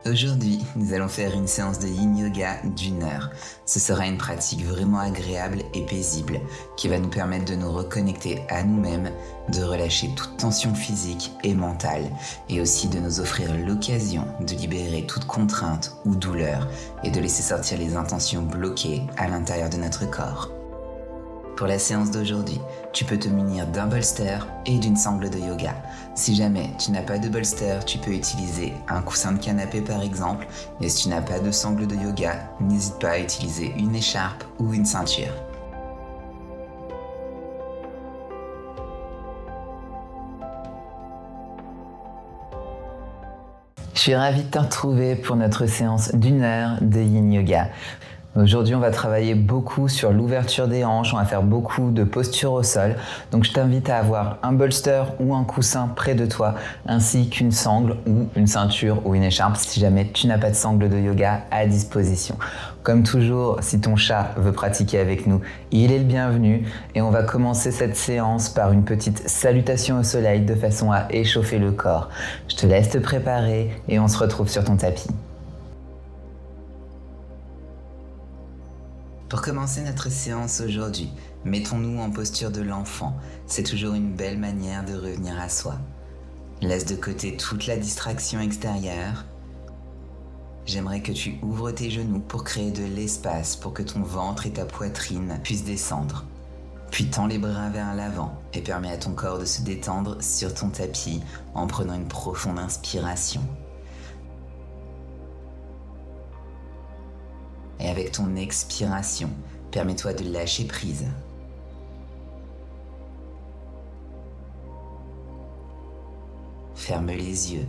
Aujourd'hui, nous allons faire une séance de Yin Yoga d'1 heure. Ce sera une pratique vraiment agréable et paisible qui va nous permettre de nous reconnecter à nous-mêmes, de relâcher toute tension physique et mentale et aussi de nous offrir l'occasion de libérer toute contrainte ou douleur et de laisser sortir les intentions bloquées à l'intérieur de notre corps. Pour la séance d'aujourd'hui, tu peux te munir d'un bolster et d'une sangle de yoga. Si jamais tu n'as pas de bolster, tu peux utiliser un coussin de canapé par exemple. Et si tu n'as pas de sangle de yoga, n'hésite pas à utiliser une écharpe ou une ceinture. Je suis ravie de te retrouver pour notre séance d'1 heure de Yin Yoga. Aujourd'hui, on va travailler beaucoup sur l'ouverture des hanches, on va faire beaucoup de postures au sol. Donc je t'invite à avoir un bolster ou un coussin près de toi, ainsi qu'une sangle ou une ceinture ou une écharpe si jamais tu n'as pas de sangle de yoga à disposition. Comme toujours, si ton chat veut pratiquer avec nous, il est le bienvenu et on va commencer cette séance par une petite salutation au soleil de façon à échauffer le corps. Je te laisse te préparer et on se retrouve sur ton tapis. Pour commencer notre séance aujourd'hui, mettons-nous en posture de l'enfant. C'est toujours une belle manière de revenir à soi. Laisse de côté toute la distraction extérieure. J'aimerais que tu ouvres tes genoux pour créer de l'espace pour que ton ventre et ta poitrine puissent descendre. Puis tends les bras vers l'avant et permets à ton corps de se détendre sur ton tapis en prenant une profonde inspiration. Et avec ton expiration, permets-toi de lâcher prise. Ferme les yeux.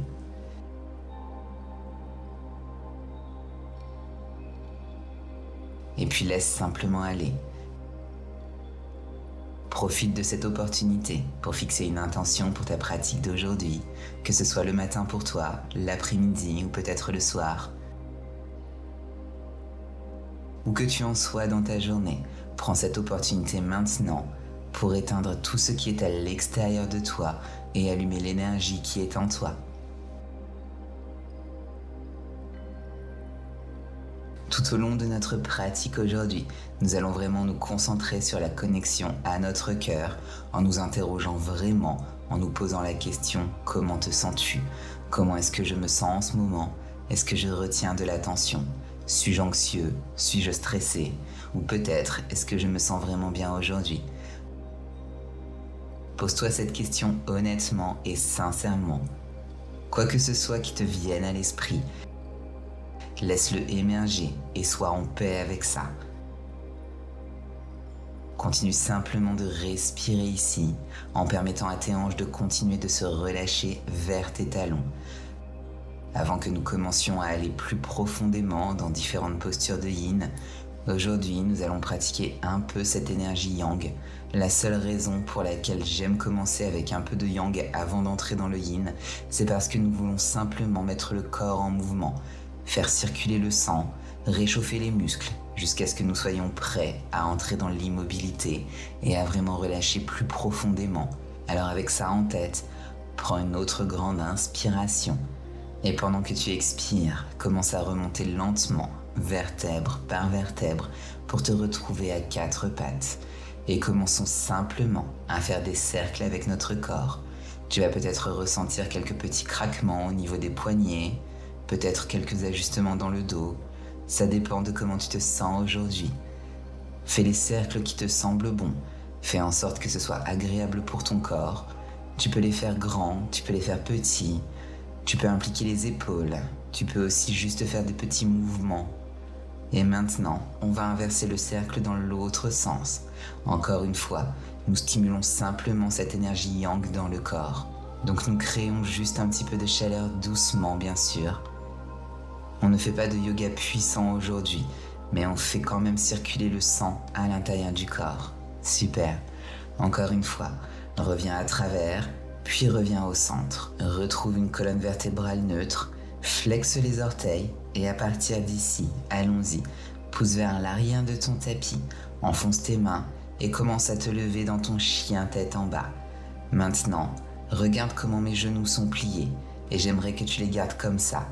Et puis laisse simplement aller. Profite de cette opportunité pour fixer une intention pour ta pratique d'aujourd'hui, que ce soit le matin pour toi, l'après-midi ou peut-être le soir. Où que tu en sois dans ta journée, prends cette opportunité maintenant pour éteindre tout ce qui est à l'extérieur de toi et allumer l'énergie qui est en toi. Tout au long de notre pratique aujourd'hui, nous allons vraiment nous concentrer sur la connexion à notre cœur en nous interrogeant vraiment, en nous posant la question « Comment te sens-tu ? Comment est-ce que je me sens en ce moment ? Est-ce que je retiens de l'attention ? Suis-je anxieux ? Suis-je stressé ? Ou peut-être, est-ce que je me sens vraiment bien aujourd'hui ? Pose-toi cette question honnêtement et sincèrement. Quoi que ce soit qui te vienne à l'esprit, laisse-le émerger et sois en paix avec ça. Continue simplement de respirer ici en permettant à tes hanches de continuer de se relâcher vers tes talons. Avant que nous commencions à aller plus profondément dans différentes postures de yin, aujourd'hui nous allons pratiquer un peu cette énergie yang. La seule raison pour laquelle j'aime commencer avec un peu de yang avant d'entrer dans le yin, c'est parce que nous voulons simplement mettre le corps en mouvement, faire circuler le sang, réchauffer les muscles, jusqu'à ce que nous soyons prêts à entrer dans l'immobilité et à vraiment relâcher plus profondément. Alors avec ça en tête, prends une autre grande inspiration. Et pendant que tu expires, commence à remonter lentement, vertèbre par vertèbre, pour te retrouver à 4 pattes. Et commençons simplement à faire des cercles avec notre corps. Tu vas peut-être ressentir quelques petits craquements au niveau des poignets, peut-être quelques ajustements dans le dos. Ça dépend de comment tu te sens aujourd'hui. Fais les cercles qui te semblent bons. Fais en sorte que ce soit agréable pour ton corps. Tu peux les faire grands, tu peux les faire petits. Tu peux impliquer les épaules, tu peux aussi juste faire des petits mouvements. Et maintenant, on va inverser le cercle dans l'autre sens. Encore une fois, nous stimulons simplement cette énergie yang dans le corps. Donc nous créons juste un petit peu de chaleur doucement, bien sûr. On ne fait pas de yoga puissant aujourd'hui, mais on fait quand même circuler le sang à l'intérieur du corps. Super. Encore une fois, reviens à travers. Puis reviens au centre, retrouve une colonne vertébrale neutre, flexe les orteils et à partir d'ici, allons-y, pousse vers l'arrière de ton tapis, enfonce tes mains et commence à te lever dans ton chien tête en bas. Maintenant, regarde comment mes genoux sont pliés et j'aimerais que tu les gardes comme ça.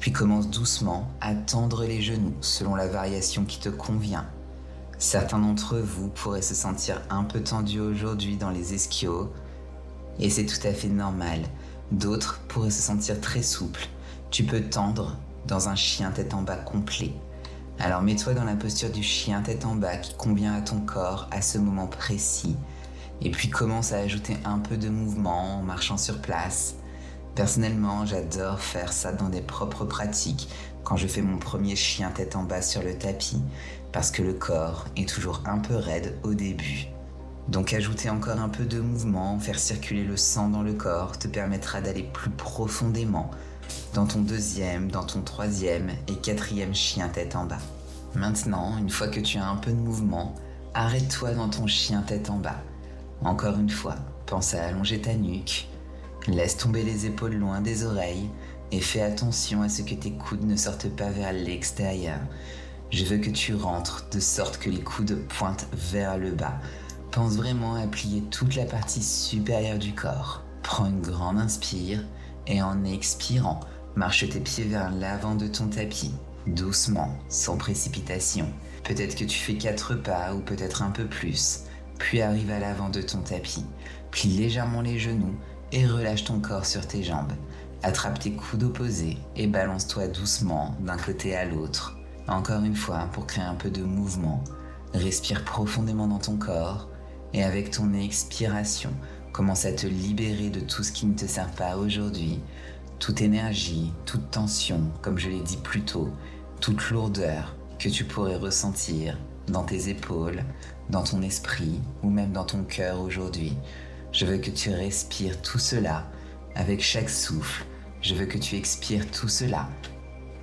Puis commence doucement à tendre les genoux selon la variation qui te convient. Certains d'entre vous pourraient se sentir un peu tendus aujourd'hui dans les ischios, et c'est tout à fait normal. D'autres pourraient se sentir très souples. Tu peux tendre dans un chien tête en bas complet. Alors mets-toi dans la posture du chien tête en bas qui convient à ton corps à ce moment précis. Et puis commence à ajouter un peu de mouvement en marchant sur place. Personnellement, j'adore faire ça dans des propres pratiques quand je fais mon premier chien tête en bas sur le tapis, parce que le corps est toujours un peu raide au début. Donc ajouter encore un peu de mouvement, faire circuler le sang dans le corps te permettra d'aller plus profondément dans ton deuxième, dans ton troisième et quatrième chien tête en bas. Maintenant, une fois que tu as un peu de mouvement, arrête-toi dans ton chien tête en bas. Encore une fois, pense à allonger ta nuque, laisse tomber les épaules loin des oreilles et fais attention à ce que tes coudes ne sortent pas vers l'extérieur. Je veux que tu rentres de sorte que les coudes pointent vers le bas. Pense vraiment à plier toute la partie supérieure du corps. Prends une grande inspire et en expirant, marche tes pieds vers l'avant de ton tapis, doucement, sans précipitation. Peut-être que tu fais 4 pas ou peut-être un peu plus, puis arrive à l'avant de ton tapis. Plie légèrement les genoux et relâche ton corps sur tes jambes. Attrape tes coudes opposés et balance-toi doucement d'un côté à l'autre. Encore une fois, pour créer un peu de mouvement, respire profondément dans ton corps et avec ton expiration, commence à te libérer de tout ce qui ne te sert pas aujourd'hui, toute énergie, toute tension, comme je l'ai dit plus tôt, toute lourdeur que tu pourrais ressentir dans tes épaules, dans ton esprit ou même dans ton cœur aujourd'hui. Je veux que tu respires tout cela avec chaque souffle. Je veux que tu expires tout cela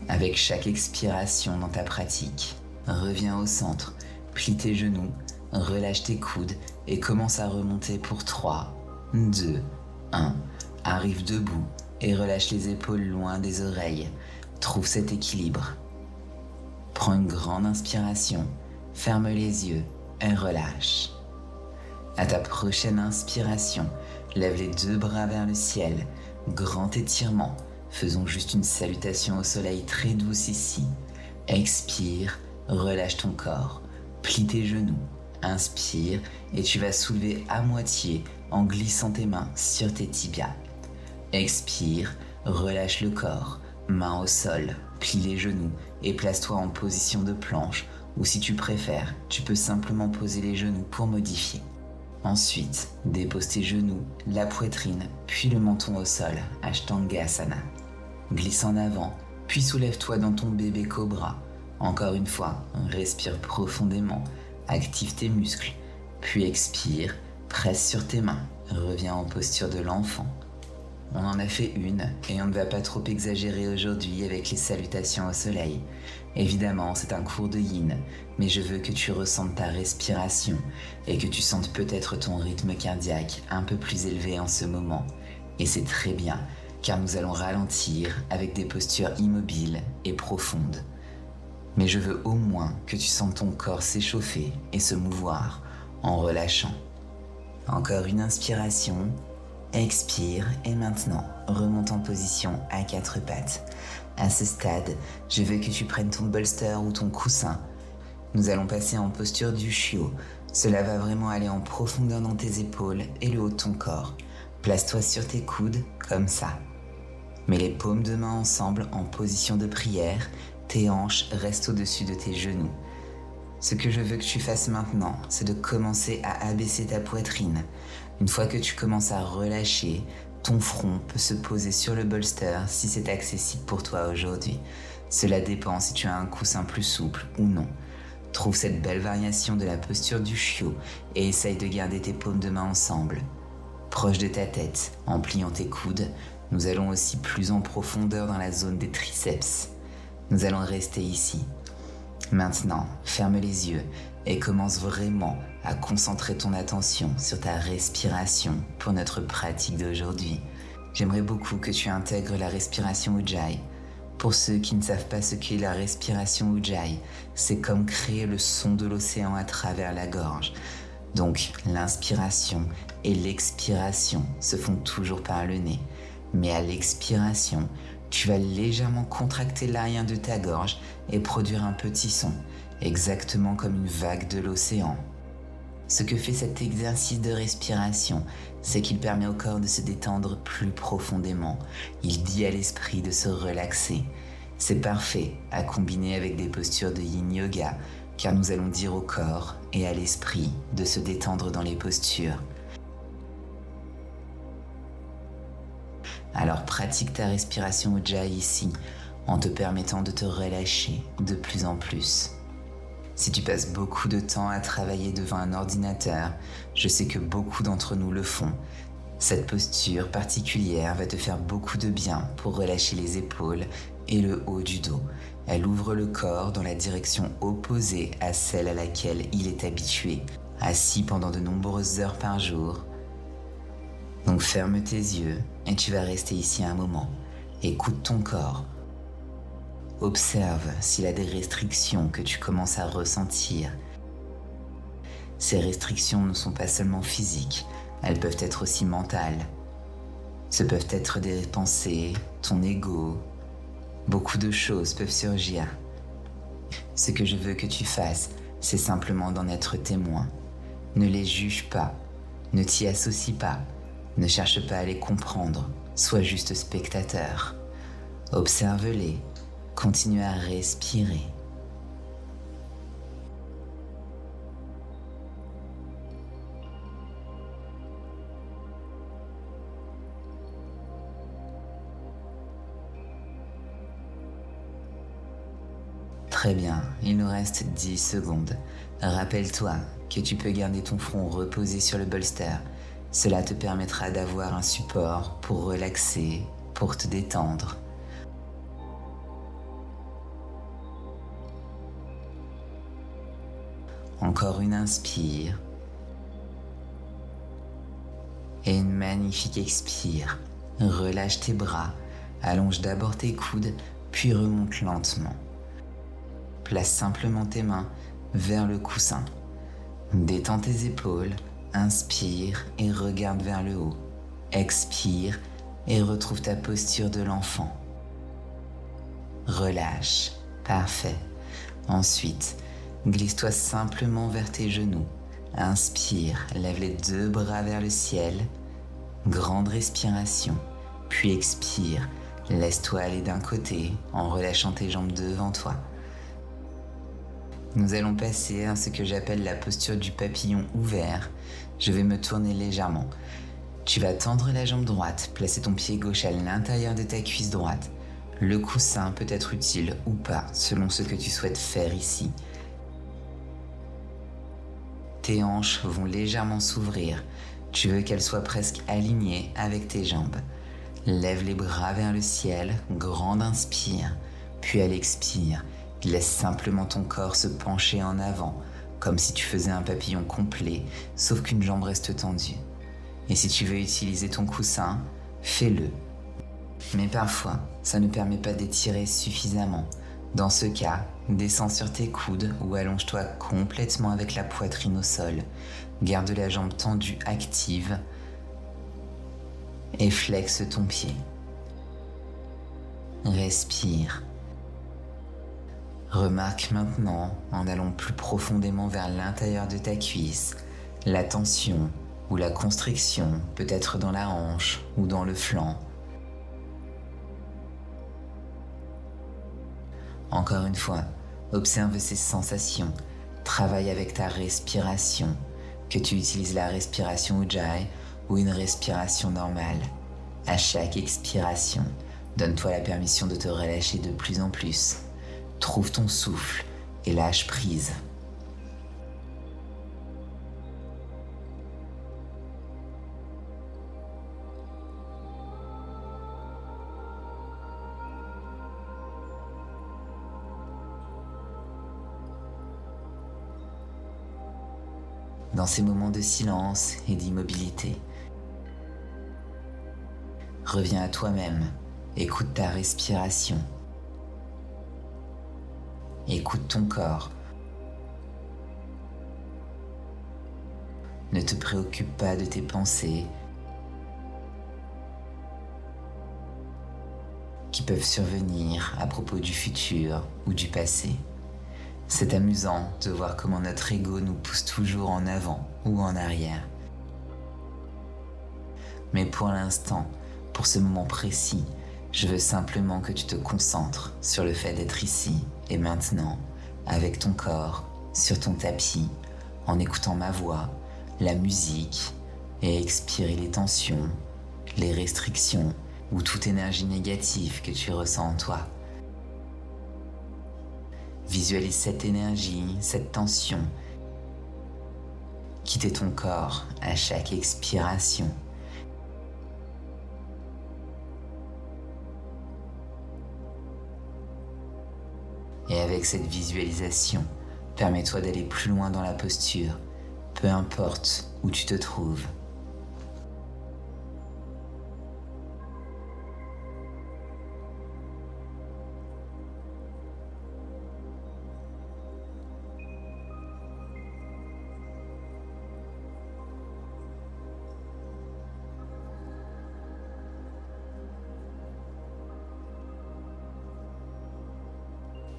avec chaque expiration dans ta pratique. Reviens au centre, plie tes genoux, relâche tes coudes et commence à remonter pour 3, 2, 1. Arrive debout et relâche les épaules loin des oreilles. Trouve cet équilibre. Prends une grande inspiration, ferme les yeux et relâche. À ta prochaine inspiration, lève les 2 bras vers le ciel, grand étirement. Faisons juste une salutation au soleil très douce ici. Expire, relâche ton corps, plie tes genoux. Inspire et tu vas soulever à moitié en glissant tes mains sur tes tibias. Expire, relâche le corps, main au sol, plie les genoux et place-toi en position de planche ou si tu préfères, tu peux simplement poser les genoux pour modifier. Ensuite, dépose tes genoux, la poitrine, puis le menton au sol, Ashtangasana. Glisse en avant, puis soulève-toi dans ton bébé cobra. Encore une fois, respire profondément. Active tes muscles, puis expire, presse sur tes mains, reviens en posture de l'enfant. On en a fait une et on ne va pas trop exagérer aujourd'hui avec les salutations au soleil. Évidemment, c'est un cours de yin, mais je veux que tu ressentes ta respiration et que tu sentes peut-être ton rythme cardiaque un peu plus élevé en ce moment. Et c'est très bien, car nous allons ralentir avec des postures immobiles et profondes. Mais je veux au moins que tu sentes ton corps s'échauffer et se mouvoir en relâchant. Encore une inspiration, expire et maintenant remonte en position à 4 pattes. À ce stade, je veux que tu prennes ton bolster ou ton coussin. Nous allons passer en posture du chiot. Cela va vraiment aller en profondeur dans tes épaules et le haut de ton corps. Place-toi sur tes coudes comme ça. Mets les paumes de main ensemble en position de prière. Tes hanches restent au-dessus de tes genoux. Ce que je veux que tu fasses maintenant, c'est de commencer à abaisser ta poitrine. Une fois que tu commences à relâcher, ton front peut se poser sur le bolster si c'est accessible pour toi aujourd'hui. Cela dépend si tu as un coussin plus souple ou non. Trouve cette belle variation de la posture du chiot et essaye de garder tes paumes de main ensemble. Proche de ta tête, en pliant tes coudes, nous allons aussi plus en profondeur dans la zone des triceps. Nous allons rester ici. Maintenant, ferme les yeux et commence vraiment à concentrer ton attention sur ta respiration pour notre pratique d'aujourd'hui. J'aimerais beaucoup que tu intègres la respiration Ujjayi. Pour ceux qui ne savent pas ce qu'est la respiration Ujjayi, c'est comme créer le son de l'océan à travers la gorge. Donc, l'inspiration et l'expiration se font toujours par le nez. Mais à l'expiration, Tu vas légèrement contracter l'arrière de ta gorge et produire un petit son, exactement comme une vague de l'océan. Ce que fait cet exercice de respiration, c'est qu'il permet au corps de se détendre plus profondément. Il dit à l'esprit de se relaxer. C'est parfait à combiner avec des postures de yin yoga, car nous allons dire au corps et à l'esprit de se détendre dans les postures. Alors pratique ta respiration Ujjayi ici, en te permettant de te relâcher de plus en plus. Si tu passes beaucoup de temps à travailler devant un ordinateur, je sais que beaucoup d'entre nous le font. Cette posture particulière va te faire beaucoup de bien pour relâcher les épaules et le haut du dos. Elle ouvre le corps dans la direction opposée à celle à laquelle il est habitué, assis pendant de nombreuses heures par jour. Donc ferme tes yeux et tu vas rester ici un moment. Écoute ton corps. Observe s'il a des restrictions que tu commences à ressentir. Ces restrictions ne sont pas seulement physiques, elles peuvent être aussi mentales. Ce peuvent être des pensées, ton ego. Beaucoup de choses peuvent surgir. Ce que je veux que tu fasses, c'est simplement d'en être témoin. Ne les juge pas, ne t'y associe pas, ne cherche pas à les comprendre, sois juste spectateur. Observe-les, continue à respirer. Très bien, il nous reste 10 secondes. Rappelle-toi que tu peux garder ton front reposé sur le bolster. Cela te permettra d'avoir un support pour relaxer, pour te détendre. Encore une inspire. Et une magnifique expire. Relâche tes bras, allonge d'abord tes coudes, puis remonte lentement. Place simplement tes mains vers le coussin. Détends tes épaules, inspire et regarde vers le haut. Expire et retrouve ta posture de l'enfant. Relâche, parfait. Ensuite, glisse-toi simplement vers tes genoux. Inspire, lève les 2 bras vers le ciel. Grande respiration, puis expire. Laisse-toi aller d'un côté en relâchant tes jambes devant toi. Nous allons passer à ce que j'appelle la posture du papillon ouvert. Je vais me tourner légèrement. Tu vas tendre la jambe droite, placer ton pied gauche à l'intérieur de ta cuisse droite. Le coussin peut être utile ou pas, selon ce que tu souhaites faire ici. Tes hanches vont légèrement s'ouvrir. Tu veux qu'elles soient presque alignées avec tes jambes. Lève les bras vers le ciel, grande inspire, puis à l'expire. Laisse simplement ton corps se pencher en avant, comme si tu faisais un papillon complet, sauf qu'une jambe reste tendue. Et si tu veux utiliser ton coussin, fais-le. Mais parfois, ça ne permet pas d'étirer suffisamment. Dans ce cas, descends sur tes coudes ou allonge-toi complètement avec la poitrine au sol. Garde la jambe tendue active et flexe ton pied. Respire. Remarque maintenant, en allant plus profondément vers l'intérieur de ta cuisse, la tension ou la constriction peut être dans la hanche ou dans le flanc. Encore une fois, observe ces sensations, travaille avec ta respiration, que tu utilises la respiration Ujjayi ou une respiration normale. À chaque expiration, donne-toi la permission de te relâcher de plus en plus. Trouve ton souffle et lâche prise. Dans ces moments de silence et d'immobilité, reviens à toi-même, écoute ta respiration. Écoute ton corps. Ne te préoccupe pas de tes pensées qui qui peuvent survenir à propos du futur ou du passé. C'est amusant de voir comment notre ego nous pousse toujours en avant ou en arrière. Mais pour l'instant, pour ce moment précis, je veux simplement que tu te concentres sur le fait d'être ici et maintenant, avec ton corps, sur ton tapis, en écoutant ma voix, la musique, et expirer les tensions, les restrictions ou toute énergie négative que tu ressens en toi. Visualise cette énergie, cette tension, quitter ton corps à chaque expiration. Et avec cette visualisation, permets-toi d'aller plus loin dans la posture, peu importe où tu te trouves.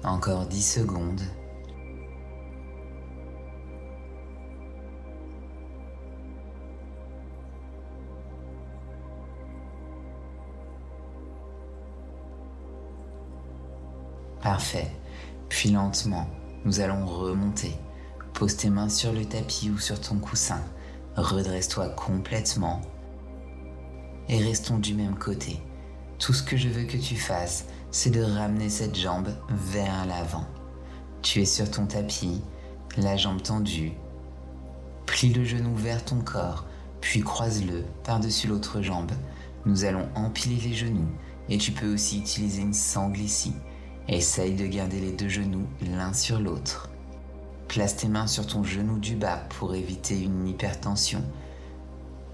Encore 10 secondes. Parfait. Puis lentement, nous allons remonter. Pose tes mains sur le tapis ou sur ton coussin. Redresse-toi complètement. Et restons du même côté. Tout ce que je veux que tu fasses, c'est de ramener cette jambe vers l'avant. Tu es sur ton tapis, la jambe tendue. Plie le genou vers ton corps, puis croise-le par-dessus l'autre jambe. Nous allons empiler les genoux et tu peux aussi utiliser une sangle ici. Essaye de garder les deux genoux l'un sur l'autre. Place tes mains sur ton genou du bas pour éviter une hypertension.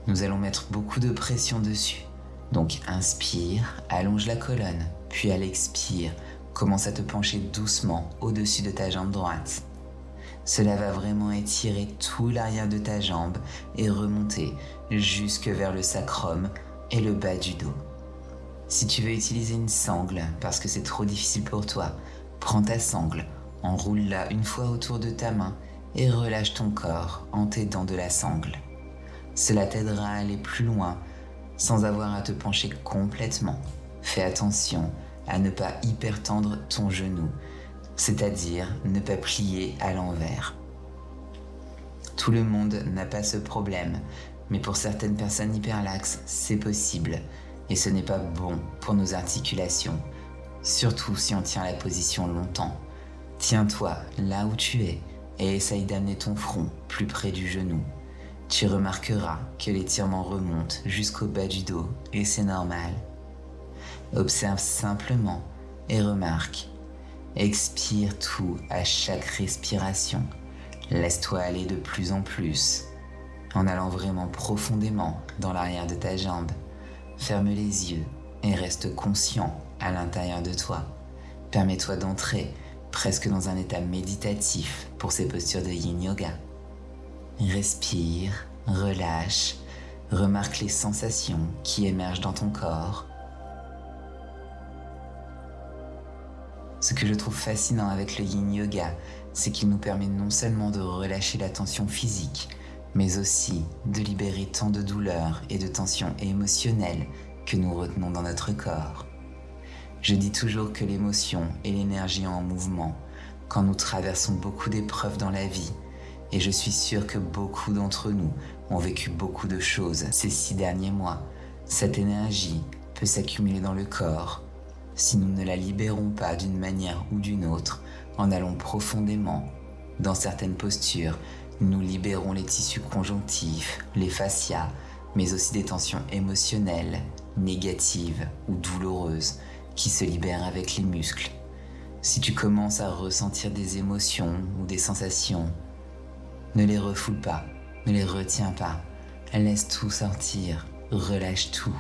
Nous allons mettre beaucoup de pression dessus. Donc inspire, allonge la colonne, puis à l'expire, commence à te pencher doucement au-dessus de ta jambe droite. Cela va vraiment étirer tout l'arrière de ta jambe et remonter jusque vers le sacrum et le bas du dos. Si tu veux utiliser une sangle parce que c'est trop difficile pour toi, prends ta sangle, enroule-la une fois autour de ta main et relâche ton corps en t'aidant de la sangle. Cela t'aidera à aller plus loin sans avoir à te pencher complètement. Fais attention à ne pas hypertendre ton genou, c'est-à-dire ne pas plier à l'envers. Tout le monde n'a pas ce problème, mais pour certaines personnes hyperlaxes, c'est possible et ce n'est pas bon pour nos articulations, surtout si on tient la position longtemps. Tiens-toi là où tu es et essaye d'amener ton front plus près du genou. Tu remarqueras que l'étirement remonte jusqu'au bas du dos et c'est normal. Observe simplement et remarque. Expire tout à chaque respiration. Laisse-toi aller de plus en plus, en allant vraiment profondément dans l'arrière de ta jambe. Ferme les yeux et reste conscient à l'intérieur de toi. Permets-toi d'entrer presque dans un état méditatif pour ces postures de Yin Yoga. Respire, relâche, remarque les sensations qui émergent dans ton corps. Ce que je trouve fascinant avec le Yin Yoga, c'est qu'il nous permet non seulement de relâcher la tension physique, mais aussi de libérer tant de douleurs et de tensions émotionnelles que nous retenons dans notre corps. Je dis toujours que l'émotion est l'énergie en mouvement quand nous traversons beaucoup d'épreuves dans la vie, et je suis sûr que beaucoup d'entre nous ont vécu beaucoup de choses ces 6 derniers mois. Cette énergie peut s'accumuler dans le corps si nous ne la libérons pas d'une manière ou d'une autre en allant profondément. Dans certaines postures, nous libérons les tissus conjonctifs, les fascias, mais aussi des tensions émotionnelles, négatives ou douloureuses qui se libèrent avec les muscles. Si tu commences à ressentir des émotions ou des sensations, ne les refoule pas, ne les retiens pas, laisse tout sortir, relâche tout.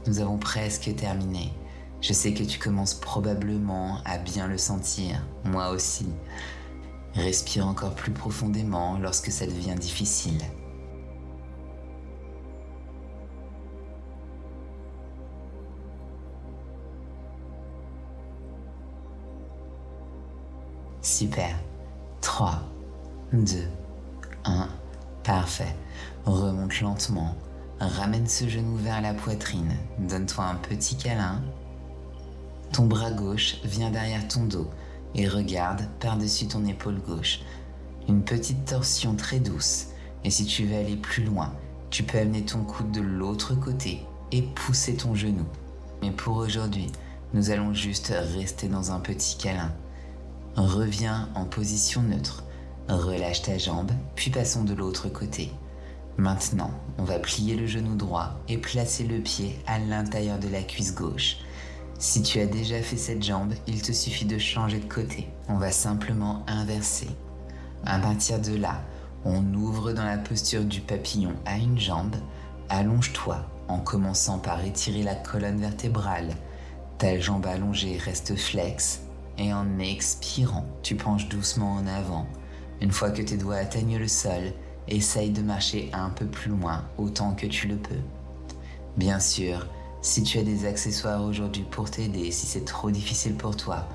nous avons presque terminé. Je sais que tu commences probablement à bien le sentir, moi aussi. Respire encore plus profondément lorsque ça devient difficile. Super. 3, 2, 1. Parfait. Remonte lentement. Ramène ce genou vers la poitrine. Donne-toi un petit câlin. Ton bras gauche vient derrière ton dos et regarde par-dessus ton épaule gauche. Une petite torsion très douce. Et si tu veux aller plus loin, tu peux amener ton coude de l'autre côté et pousser ton genou. Mais pour aujourd'hui, nous allons juste rester dans un petit câlin. Reviens en position neutre. Relâche ta jambe, puis passons de l'autre côté. Maintenant, on va plier le genou droit et placer le pied à l'intérieur de la cuisse gauche. Si tu as déjà fait cette jambe, il te suffit de changer de côté. On va simplement inverser. À partir de là, on ouvre dans la posture du papillon à une jambe. Allonge-toi en commençant par étirer la colonne vertébrale. Ta jambe allongée reste flex et en expirant, tu penches doucement en avant. Une fois que tes doigts atteignent le sol, essaye de marcher un peu plus loin autant que tu le peux. Bien sûr, si tu as des accessoires aujourd'hui pour t'aider, si c'est trop difficile pour toi,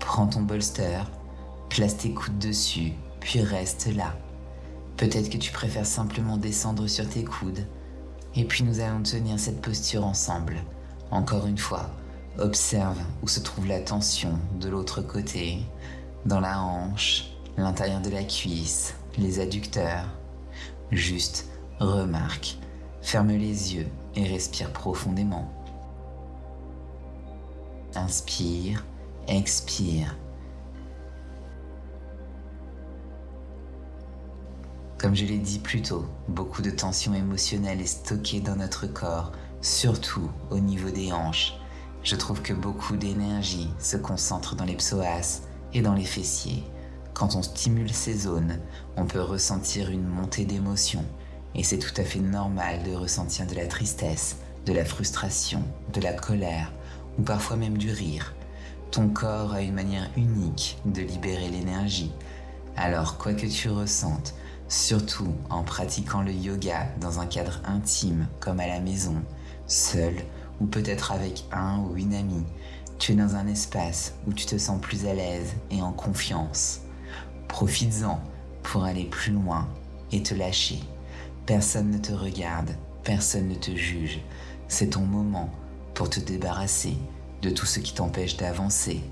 prends ton bolster, place tes coudes dessus, puis reste là. Peut-être que tu préfères simplement descendre sur tes coudes. Et puis nous allons tenir cette posture ensemble. Encore une fois, observe où se trouve la tension de l'autre côté, dans la hanche, l'intérieur de la cuisse, les adducteurs. Juste remarque, ferme les yeux et respire profondément. Inspire, expire. Comme je l'ai dit plus tôt, beaucoup de tension émotionnelle est stockée dans notre corps, surtout au niveau des hanches. Je trouve que beaucoup d'énergie se concentre dans les psoas et dans les fessiers. Quand on stimule ces zones, on peut ressentir une montée d'émotions. Et c'est tout à fait normal de ressentir de la tristesse, de la frustration, de la colère ou parfois même du rire. Ton corps a une manière unique de libérer l'énergie. Alors quoi que tu ressentes, surtout en pratiquant le yoga dans un cadre intime comme à la maison, seul ou peut-être avec un ou une amie, tu es dans un espace où tu te sens plus à l'aise et en confiance. Profites-en pour aller plus loin et te lâcher. Personne ne te regarde, personne ne te juge. C'est ton moment pour te débarrasser de tout ce qui t'empêche d'avancer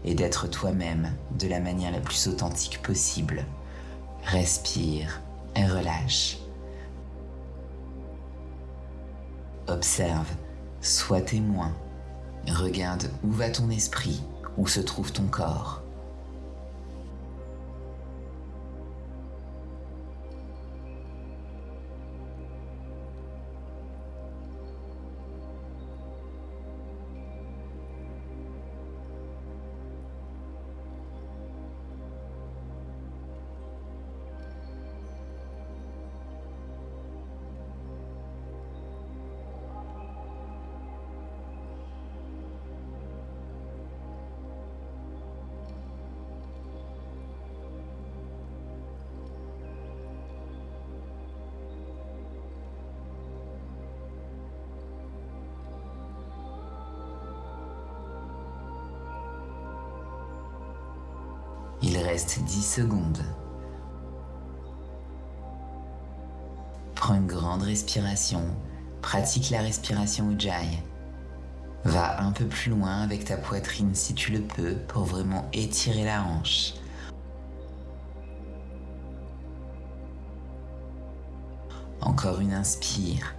et d'être toi-même de la manière la plus authentique possible. Respire et relâche. Observe, sois témoin. Regarde où va ton esprit, où se trouve ton corps. Il reste 10 secondes. Prends une grande respiration. Pratique la respiration Ujjayi. Va un peu plus loin avec ta poitrine si tu le peux pour vraiment étirer la hanche. Encore une inspire.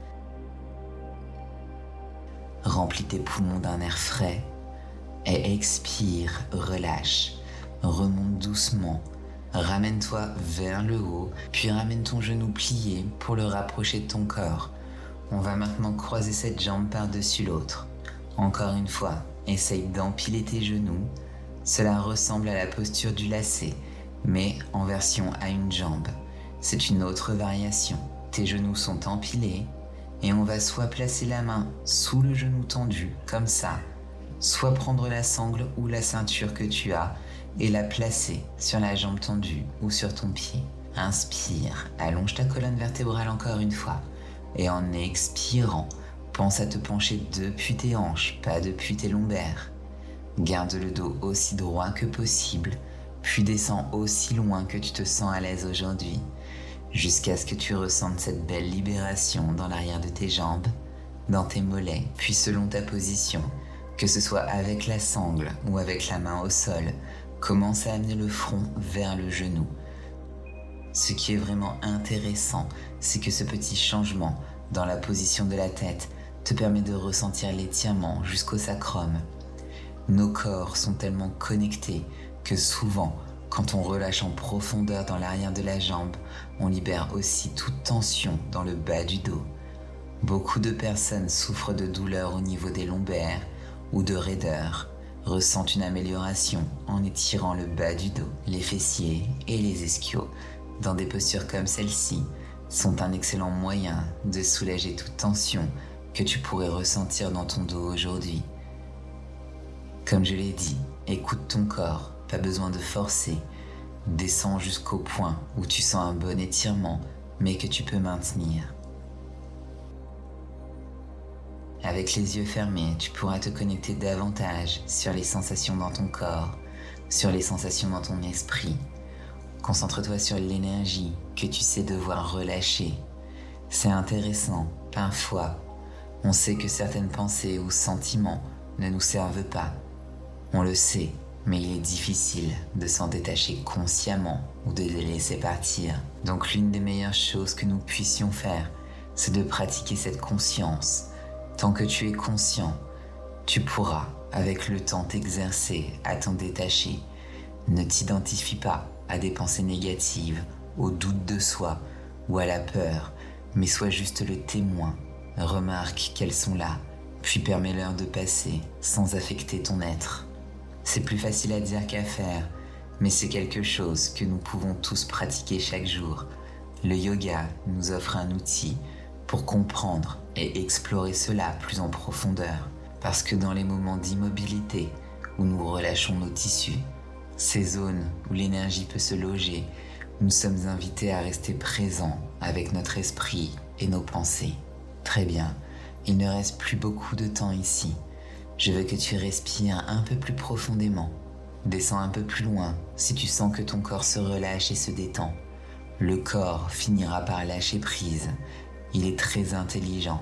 Remplis tes poumons d'un air frais et expire, relâche. Remonte doucement, ramène-toi vers le haut, puis ramène ton genou plié pour le rapprocher de ton corps. On va maintenant croiser cette jambe par-dessus l'autre. Encore une fois, essaye d'empiler tes genoux. Cela ressemble à la posture du lacet, mais en version à une jambe. C'est une autre variation. Tes genoux sont empilés, Et on va soit placer la main sous le genou tendu, comme ça, soit prendre la sangle ou la ceinture que tu as et la placer sur la jambe tendue ou sur ton pied. Inspire, allonge ta colonne vertébrale encore une fois. Et en expirant, pense à te pencher depuis tes hanches, pas depuis tes lombaires. Garde le dos aussi droit que possible, puis descends aussi loin que tu te sens à l'aise aujourd'hui, jusqu'à ce que tu ressentes cette belle libération dans l'arrière de tes jambes, dans tes mollets, puis selon ta position, que ce soit avec la sangle ou avec la main au sol, commence à amener le front vers le genou. Ce qui est vraiment intéressant, c'est que ce petit changement dans la position de la tête te permet de ressentir l'étirement jusqu'au sacrum. Nos corps sont tellement connectés que souvent, quand on relâche en profondeur dans l'arrière de la jambe, on libère aussi toute tension dans le bas du dos. Beaucoup de personnes souffrent de douleurs au niveau des lombaires ou de raideur, ressentent une amélioration en étirant le bas du dos, les fessiers et les ischios. Dans des postures comme celle-ci, sont un excellent moyen de soulager toute tension que tu pourrais ressentir dans ton dos aujourd'hui. Comme je l'ai dit, écoute ton corps, pas besoin de forcer. Descends jusqu'au point où tu sens un bon étirement, mais que tu peux maintenir. Avec les yeux fermés, tu pourras te connecter davantage sur les sensations dans ton corps, sur les sensations dans ton esprit. Concentre-toi sur l'énergie que tu sais devoir relâcher. C'est intéressant, parfois, on sait que certaines pensées ou sentiments ne nous servent pas. On le sait, mais il est difficile de s'en détacher consciemment ou de les laisser partir. Donc l'une des meilleures choses que nous puissions faire, c'est de pratiquer cette conscience. Tant que tu es conscient, tu pourras, avec le temps, t'exercer à t'en détacher. Ne t'identifie pas à des pensées négatives, au doute de soi ou à la peur, mais sois juste le témoin. Remarque qu'elles sont là, puis permets-leur de passer sans affecter ton être. C'est plus facile à dire qu'à faire, mais c'est quelque chose que nous pouvons tous pratiquer chaque jour. Le yoga nous offre un outil pour comprendre et explorer cela plus en profondeur, parce que dans les moments d'immobilité où nous relâchons nos tissus, ces zones où l'énergie peut se loger, nous sommes invités à rester présents avec notre esprit et nos pensées. Très bien, il ne reste plus beaucoup de temps ici. Je veux que tu respires un peu plus profondément. Descends un peu plus loin si tu sens que ton corps se relâche et se détend. Le corps finira par lâcher prise. Il est très intelligent.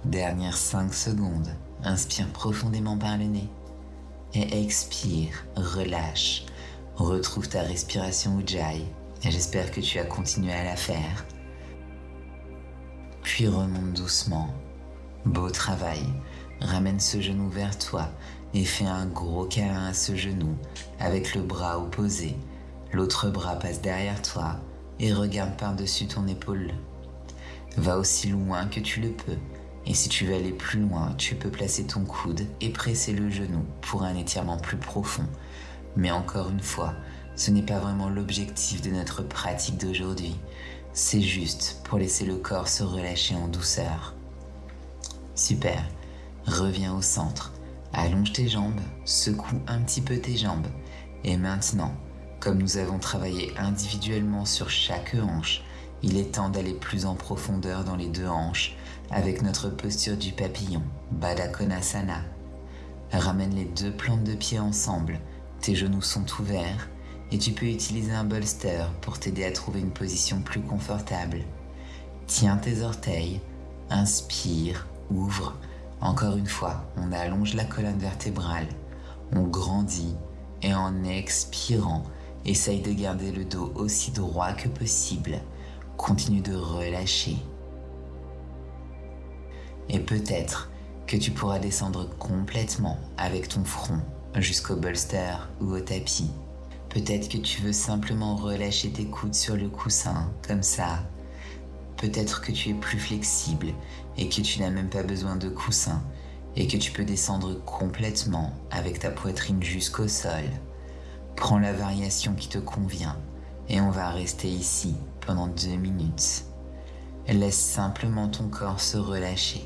Dernières 5 secondes, inspire profondément par le nez et expire, relâche. Retrouve ta respiration Ujjayi et j'espère que tu as continué à la faire. Puis remonte doucement. Beau travail. Ramène ce genou vers toi et fais un gros câlin à ce genou avec le bras opposé. L'autre bras passe derrière toi et regarde par-dessus ton épaule. Va aussi loin que tu le peux. Et si tu veux aller plus loin, tu peux placer ton coude et presser le genou pour un étirement plus profond. Mais encore une fois, ce n'est pas vraiment l'objectif de notre pratique d'aujourd'hui. C'est juste pour laisser le corps se relâcher en douceur. Super. Reviens au centre. Allonge tes jambes, secoue un petit peu tes jambes. Et maintenant, comme nous avons travaillé individuellement sur chaque hanche, il est temps d'aller plus en profondeur dans les deux hanches avec notre posture du papillon, Baddha Konasana. Ramène les deux plantes de pied ensemble, tes genoux sont ouverts et tu peux utiliser un bolster pour t'aider à trouver une position plus confortable. Tiens tes orteils, inspire, ouvre. Encore une fois, on allonge la colonne vertébrale, on grandit et en expirant, essaye de garder le dos aussi droit que possible. Continue de relâcher. Et peut-être que tu pourras descendre complètement avec ton front jusqu'au bolster ou au tapis. Peut-être que tu veux simplement relâcher tes coudes sur le coussin, comme ça. Peut-être que tu es plus flexible et que tu n'as même pas besoin de coussin et que tu peux descendre complètement avec ta poitrine jusqu'au sol. Prends la variation qui te convient et on va rester ici pendant 2 minutes. Laisse simplement ton corps se relâcher.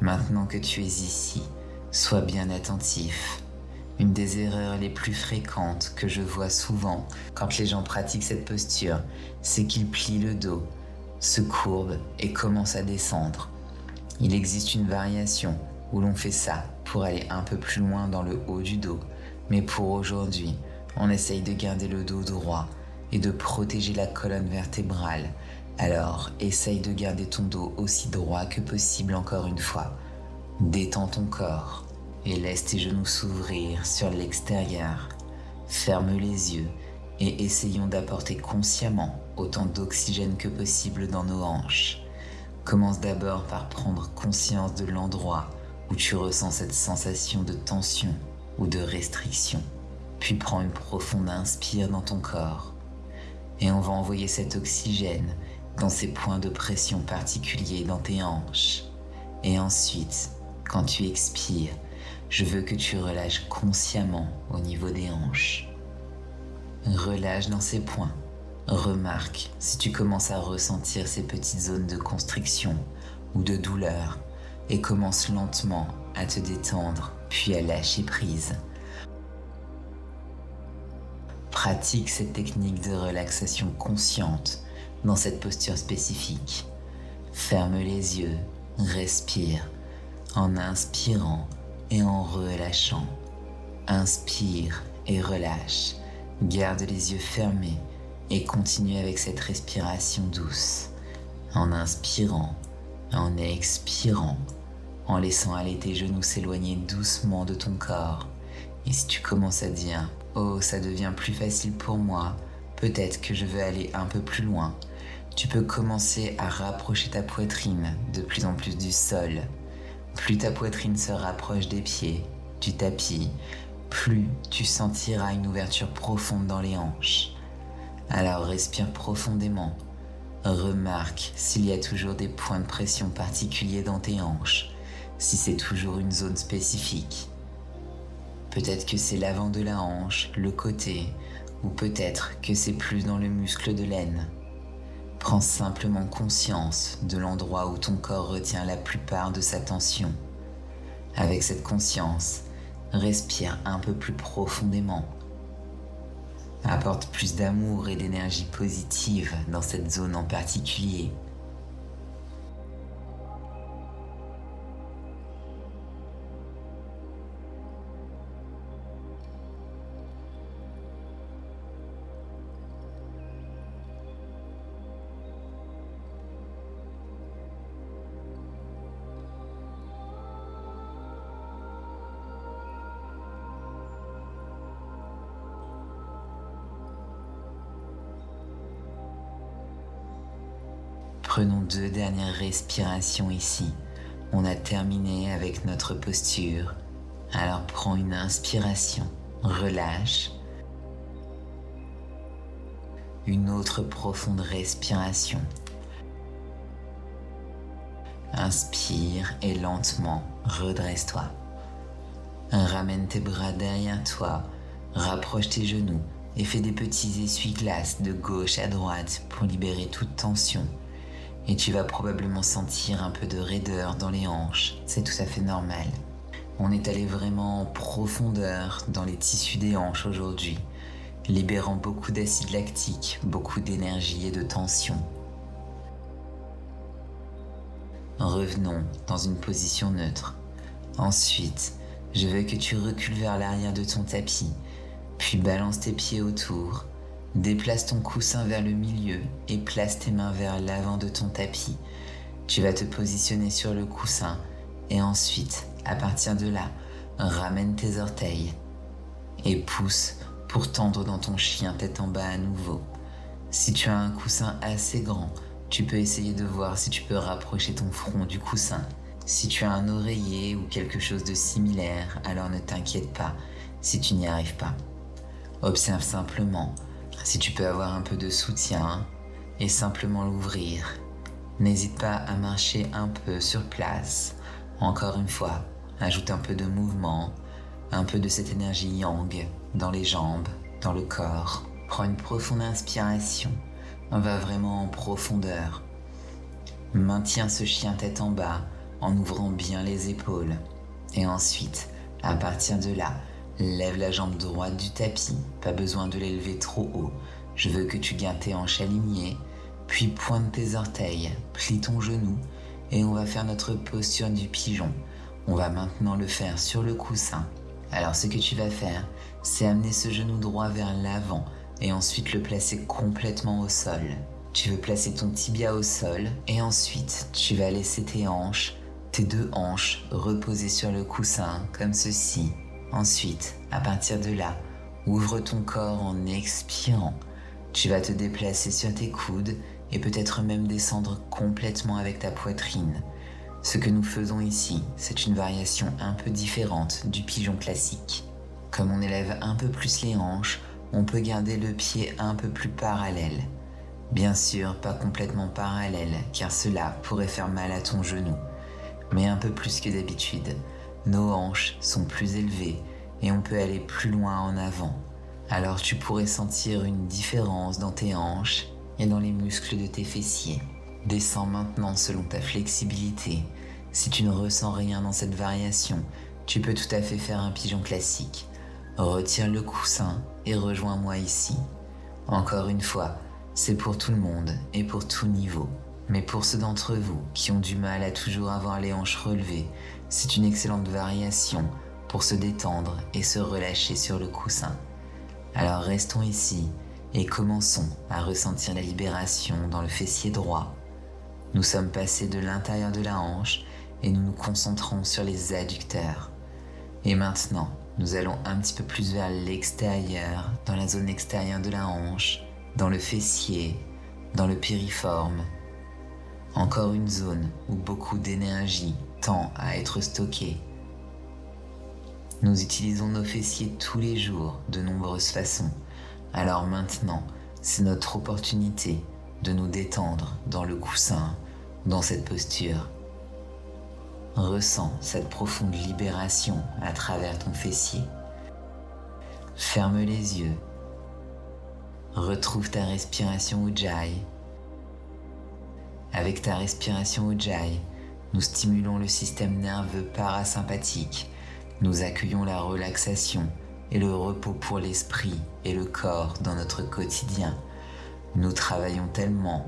Maintenant que tu es ici, sois bien attentif. Une des erreurs les plus fréquentes que je vois souvent quand les gens pratiquent cette posture, c'est qu'ils plient le dos, se courbent et commencent à descendre. Il existe une variation où l'on fait ça pour aller un peu plus loin dans le haut du dos, mais pour aujourd'hui, on essaye de garder le dos droit et de protéger la colonne vertébrale. Alors, essaye de garder ton dos aussi droit que possible encore une fois. Détends ton corps et laisse tes genoux s'ouvrir sur l'extérieur. Ferme les yeux et essayons d'apporter consciemment autant d'oxygène que possible dans nos hanches. Commence d'abord par prendre conscience de l'endroit où tu ressens cette sensation de tension ou de restriction. Puis prends une profonde inspire dans ton corps. Et on va envoyer cet oxygène dans ces points de pression particuliers dans tes hanches. Et ensuite, quand tu expires, je veux que tu relâches consciemment au niveau des hanches. Relâche dans ces points. Remarque si tu commences à ressentir ces petites zones de constriction ou de douleur et commence lentement à te détendre puis à lâcher prise. Pratique cette technique de relaxation consciente dans cette posture spécifique. Ferme les yeux, respire en inspirant et en relâchant. Inspire et relâche. Garde les yeux fermés et continue avec cette respiration douce. En inspirant, en expirant, en laissant aller tes genoux s'éloigner doucement de ton corps. Et si tu commences à dire « Oh, ça devient plus facile pour moi, peut-être que je veux aller un peu plus loin », tu peux commencer à rapprocher ta poitrine de plus en plus du sol. Plus ta poitrine se rapproche des pieds, du tapis, plus tu sentiras une ouverture profonde dans les hanches. Alors respire profondément. Remarque s'il y a toujours des points de pression particuliers dans tes hanches, si c'est toujours une zone spécifique. Peut-être que c'est l'avant de la hanche, le côté, ou peut-être que c'est plus dans le muscle de l'aine. Prends simplement conscience de l'endroit où ton corps retient la plupart de sa tension. Avec cette conscience, respire un peu plus profondément. Apporte plus d'amour et d'énergie positive dans cette zone en particulier. Prenons 2 dernières respirations ici. On a terminé avec notre posture. Alors prends une inspiration, relâche. Une autre profonde respiration. Inspire et lentement redresse-toi. Ramène tes bras derrière toi, rapproche tes genoux et fais des petits essuie-glaces de gauche à droite pour libérer toute tension. Et tu vas probablement sentir un peu de raideur dans les hanches, c'est tout à fait normal. On est allé vraiment en profondeur dans les tissus des hanches aujourd'hui, libérant beaucoup d'acide lactique, beaucoup d'énergie et de tension. Revenons dans une position neutre. Ensuite, je veux que tu recules vers l'arrière de ton tapis, puis balance tes pieds autour, déplace ton coussin vers le milieu et place tes mains vers l'avant de ton tapis. Tu vas te positionner sur le coussin et ensuite, à partir de là, ramène tes orteils et pousse pour tendre dans ton chien tête en bas à nouveau. Si tu as un coussin assez grand, tu peux essayer de voir si tu peux rapprocher ton front du coussin. Si tu as un oreiller ou quelque chose de similaire, alors ne t'inquiète pas si tu n'y arrives pas. Observe simplement si tu peux avoir un peu de soutien et simplement l'ouvrir. N'hésite pas à marcher un peu sur place. Encore une fois, ajoute un peu de mouvement, un peu de cette énergie yang dans les jambes, dans le corps. Prends une profonde inspiration. On va vraiment en profondeur. Maintiens ce chien tête en bas en ouvrant bien les épaules. Et ensuite, à partir de là, lève la jambe droite du tapis. Pas besoin de l'élever trop haut. Je veux que tu gardes tes hanches alignées, puis pointe tes orteils, plie ton genou et on va faire notre posture du pigeon. On va maintenant le faire sur le coussin. Alors ce que tu vas faire, c'est amener ce genou droit vers l'avant et ensuite le placer complètement au sol. Tu veux placer ton tibia au sol et ensuite tu vas laisser tes deux hanches reposer sur le coussin comme ceci. Ensuite, à partir de là, ouvre ton corps en expirant. Tu vas te déplacer sur tes coudes et peut-être même descendre complètement avec ta poitrine. Ce que nous faisons ici, c'est une variation un peu différente du pigeon classique. Comme on élève un peu plus les hanches, on peut garder le pied un peu plus parallèle. Bien sûr, pas complètement parallèle, car cela pourrait faire mal à ton genou, mais un peu plus que d'habitude. Nos hanches sont plus élevées et on peut aller plus loin en avant. Alors tu pourrais sentir une différence dans tes hanches et dans les muscles de tes fessiers. Descends maintenant selon ta flexibilité. Si tu ne ressens rien dans cette variation, tu peux tout à fait faire un pigeon classique. Retire le coussin et rejoins-moi ici. Encore une fois, c'est pour tout le monde et pour tout niveau. Mais pour ceux d'entre vous qui ont du mal à toujours avoir les hanches relevées, c'est une excellente variation pour se détendre et se relâcher sur le coussin. Alors restons ici et commençons à ressentir la libération dans le fessier droit. Nous sommes passés de l'intérieur de la hanche et nous nous concentrons sur les adducteurs. Et maintenant, nous allons un petit peu plus vers l'extérieur, dans la zone extérieure de la hanche, dans le fessier, dans le piriforme. Encore une zone où beaucoup d'énergie tend à être stockée. Nous utilisons nos fessiers tous les jours de nombreuses façons. Alors maintenant, c'est notre opportunité de nous détendre dans le coussin, dans cette posture. Ressens cette profonde libération à travers ton fessier. Ferme les yeux. Retrouve ta respiration Ujjayi. Avec ta respiration Ujjayi, nous stimulons le système nerveux parasympathique. Nous accueillons la relaxation et le repos pour l'esprit et le corps dans notre quotidien. Nous travaillons tellement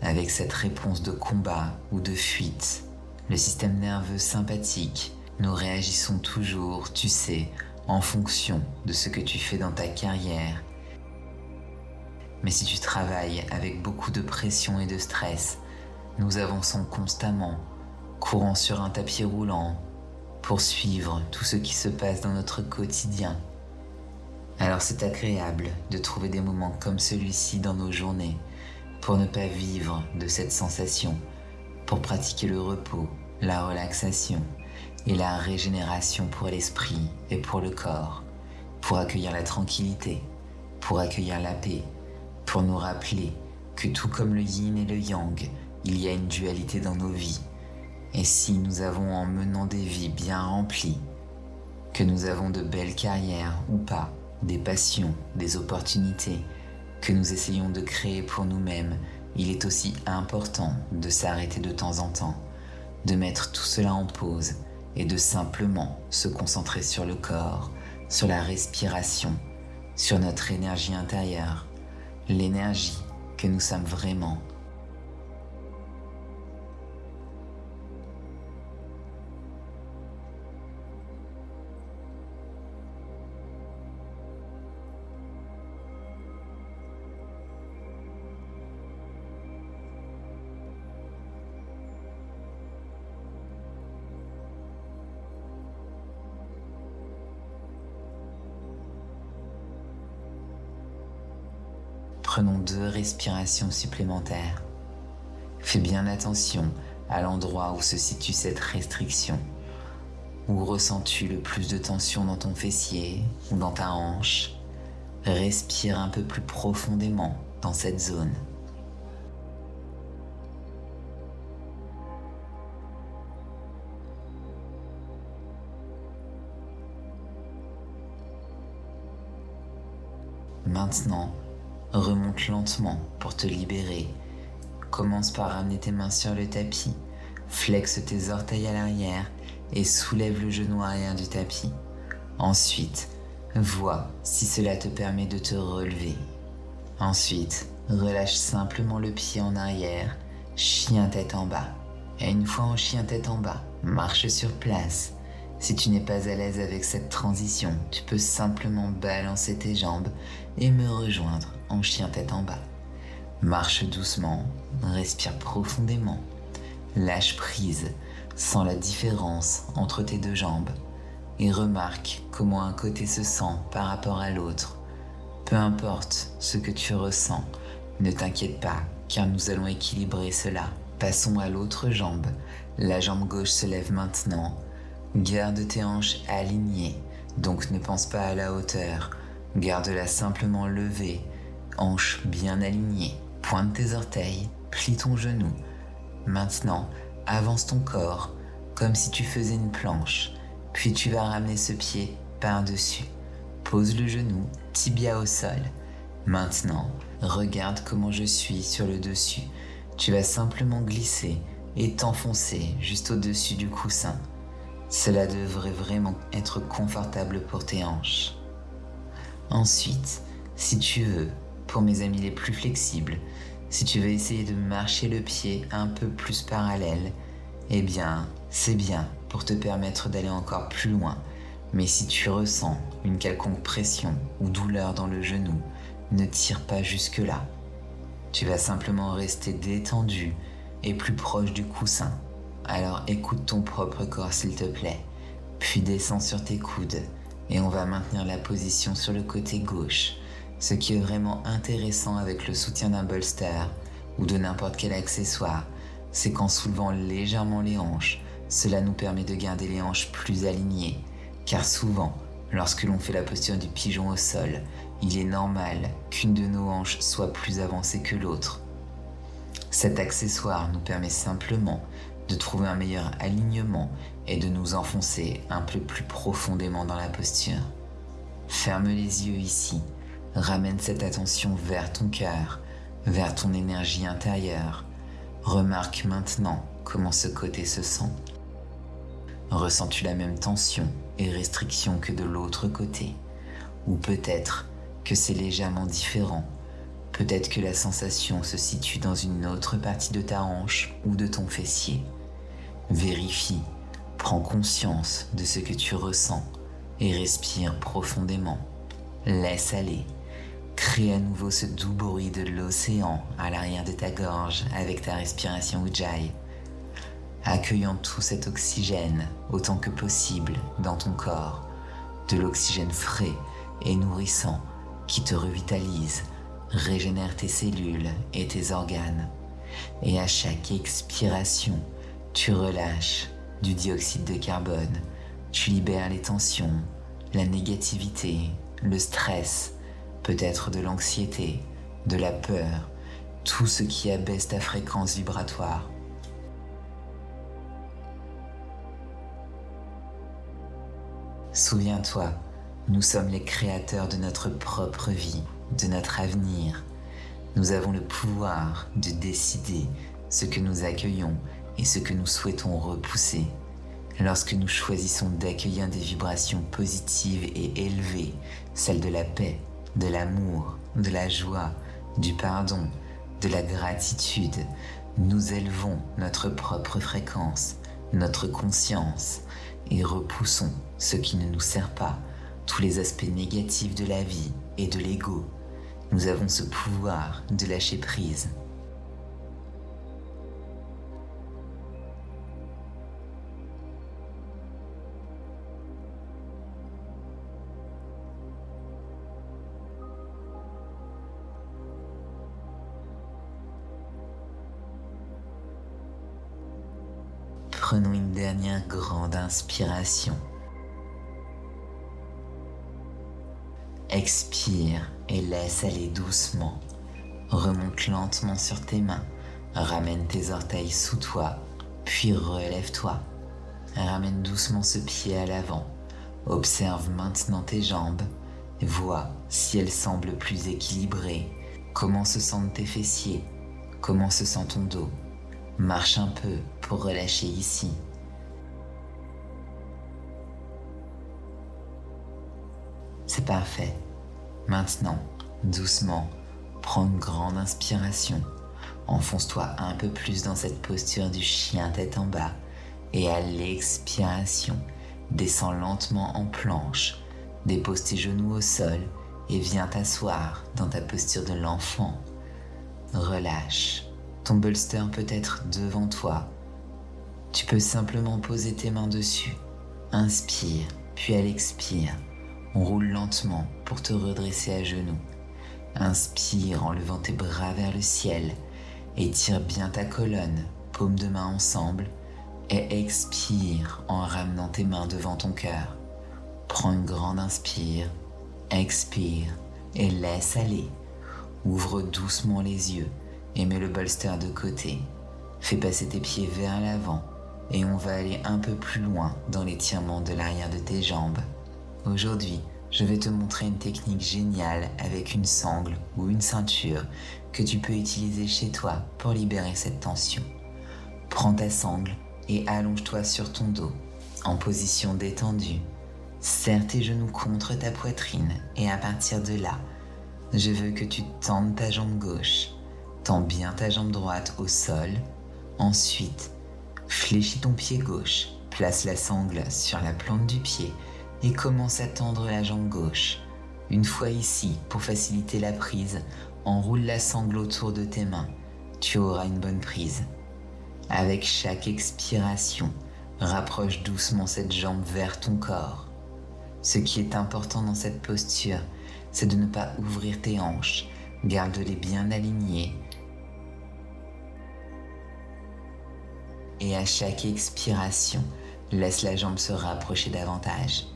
avec cette réponse de combat ou de fuite. Le système nerveux sympathique, nous réagissons toujours, tu sais, en fonction de ce que tu fais dans ta carrière. Mais si tu travailles avec beaucoup de pression et de stress, nous avançons constamment, courant sur un tapis roulant, pour suivre tout ce qui se passe dans notre quotidien. Alors c'est agréable de trouver des moments comme celui-ci dans nos journées, pour ne pas vivre de cette sensation, pour pratiquer le repos, la relaxation et la régénération pour l'esprit et pour le corps, pour accueillir la tranquillité, pour accueillir la paix, pour nous rappeler que tout comme le yin et le yang, il y a une dualité dans nos vies. Et si nous avons en menant des vies bien remplies, que nous avons de belles carrières ou pas, des passions, des opportunités, que nous essayons de créer pour nous-mêmes, il est aussi important de s'arrêter de temps en temps, de mettre tout cela en pause et de simplement se concentrer sur le corps, sur la respiration, sur notre énergie intérieure, l'énergie que nous sommes vraiment. Prenons 2 respirations supplémentaires. Fais bien attention à l'endroit où se situe cette restriction. Où ressens-tu le plus de tension dans ton fessier ou dans ta hanche? Respire un peu plus profondément dans cette zone. Maintenant, remonte lentement pour te libérer. Commence par ramener tes mains sur le tapis, flexe tes orteils à l'arrière et soulève le genou arrière du tapis. Ensuite, vois si cela te permet de te relever. Ensuite, relâche simplement le pied en arrière, chien tête en bas. Et une fois en chien tête en bas, marche sur place. Si tu n'es pas à l'aise avec cette transition, tu peux simplement balancer tes jambes et me rejoindre en chien tête en bas. Marche doucement, respire profondément, lâche prise, sens la différence entre tes 2 jambes et remarque comment un côté se sent par rapport à l'autre. Peu importe ce que tu ressens, ne t'inquiète pas car nous allons équilibrer cela. Passons à l'autre jambe. La jambe gauche se lève maintenant. Garde tes hanches alignées, donc ne pense pas à la hauteur. Garde-la simplement levée, hanches bien alignées. Pointe tes orteils, plie ton genou. Maintenant, avance ton corps comme si tu faisais une planche. Puis tu vas ramener ce pied par-dessus. Pose le genou, tibia au sol. Maintenant, regarde comment je suis sur le dessus. Tu vas simplement glisser et t'enfoncer juste au-dessus du coussin. Cela devrait vraiment être confortable pour tes hanches. Ensuite, si tu veux, pour mes amis les plus flexibles, si tu veux essayer de marcher le pied un peu plus parallèle, eh bien, c'est bien pour te permettre d'aller encore plus loin. Mais si tu ressens une quelconque pression ou douleur dans le genou, ne tire pas jusque-là. Tu vas simplement rester détendu et plus proche du coussin. Alors écoute ton propre corps s'il te plaît, puis descends sur tes coudes et on va maintenir la position sur le côté gauche. Ce qui est vraiment intéressant avec le soutien d'un bolster ou de n'importe quel accessoire, c'est qu'en soulevant légèrement les hanches, cela nous permet de garder les hanches plus alignées. Car souvent, lorsque l'on fait la posture du pigeon au sol, il est normal qu'une de nos hanches soit plus avancée que l'autre. Cet accessoire nous permet simplement de trouver un meilleur alignement et de nous enfoncer un peu plus profondément dans la posture. Ferme les yeux ici, ramène cette attention vers ton cœur, vers ton énergie intérieure. Remarque maintenant comment ce côté se sent. Ressens-tu la même tension et restriction que de l'autre côté? Ou peut-être que c'est légèrement différent. Peut-être que la sensation se situe dans une autre partie de ta hanche ou de ton fessier. Vérifie, prends conscience de ce que tu ressens et respire profondément. Laisse aller. Crée à nouveau ce doux bruit de l'océan à l'arrière de ta gorge avec ta respiration Ujjayi. Accueillant tout cet oxygène autant que possible dans ton corps, de l'oxygène frais et nourrissant qui te revitalise, régénère tes cellules et tes organes. Et à chaque expiration, tu relâches du dioxyde de carbone, tu libères les tensions, la négativité, le stress, peut-être de l'anxiété, de la peur, tout ce qui abaisse ta fréquence vibratoire. Souviens-toi, nous sommes les créateurs de notre propre vie, de notre avenir. Nous avons le pouvoir de décider ce que nous accueillons et ce que nous souhaitons repousser. Lorsque nous choisissons d'accueillir des vibrations positives et élevées, celles de la paix, de l'amour, de la joie, du pardon, de la gratitude, nous élevons notre propre fréquence, notre conscience et repoussons ce qui ne nous sert pas, tous les aspects négatifs de la vie et de l'ego. Nous avons ce pouvoir de lâcher prise. Prenons une dernière grande inspiration. Expire et laisse aller doucement. Remonte lentement sur tes mains. Ramène tes orteils sous toi, puis relève-toi. Ramène doucement ce pied à l'avant. Observe maintenant tes jambes. Vois si elles semblent plus équilibrées. Comment se sentent tes fessiers? Comment se sent ton dos? Marche un peu pour relâcher ici. C'est parfait. Maintenant, doucement, prends une grande inspiration. Enfonce-toi un peu plus dans cette posture du chien tête en bas. Et à l'expiration, descends lentement en planche. Dépose tes genoux au sol et viens t'asseoir dans ta posture de l'enfant. Relâche. Ton bolster peut être devant toi. Tu peux simplement poser tes mains dessus. Inspire, puis à l'expire, on roule lentement pour te redresser à genoux. Inspire en levant tes bras vers le ciel. Étire bien ta colonne, paumes de main ensemble. Et expire en ramenant tes mains devant ton cœur. Prends une grande inspire, expire et laisse aller. Ouvre doucement les yeux et mets le bolster de côté. Fais passer tes pieds vers l'avant et on va aller un peu plus loin dans l'étirement de l'arrière de tes jambes. Aujourd'hui, je vais te montrer une technique géniale avec une sangle ou une ceinture que tu peux utiliser chez toi pour libérer cette tension. Prends ta sangle et allonge-toi sur ton dos en position détendue. Serre tes genoux contre ta poitrine et à partir de là, je veux que tu tendes ta jambe gauche. Tends bien ta jambe droite au sol. Ensuite, fléchis ton pied gauche. Place la sangle sur la plante du pied et commence à tendre la jambe gauche. Une fois ici, pour faciliter la prise, enroule la sangle autour de tes mains. Tu auras une bonne prise. Avec chaque expiration, rapproche doucement cette jambe vers ton corps. Ce qui est important dans cette posture, c'est de ne pas ouvrir tes hanches. Garde-les bien alignées. Et à chaque expiration, laisse la jambe se rapprocher davantage.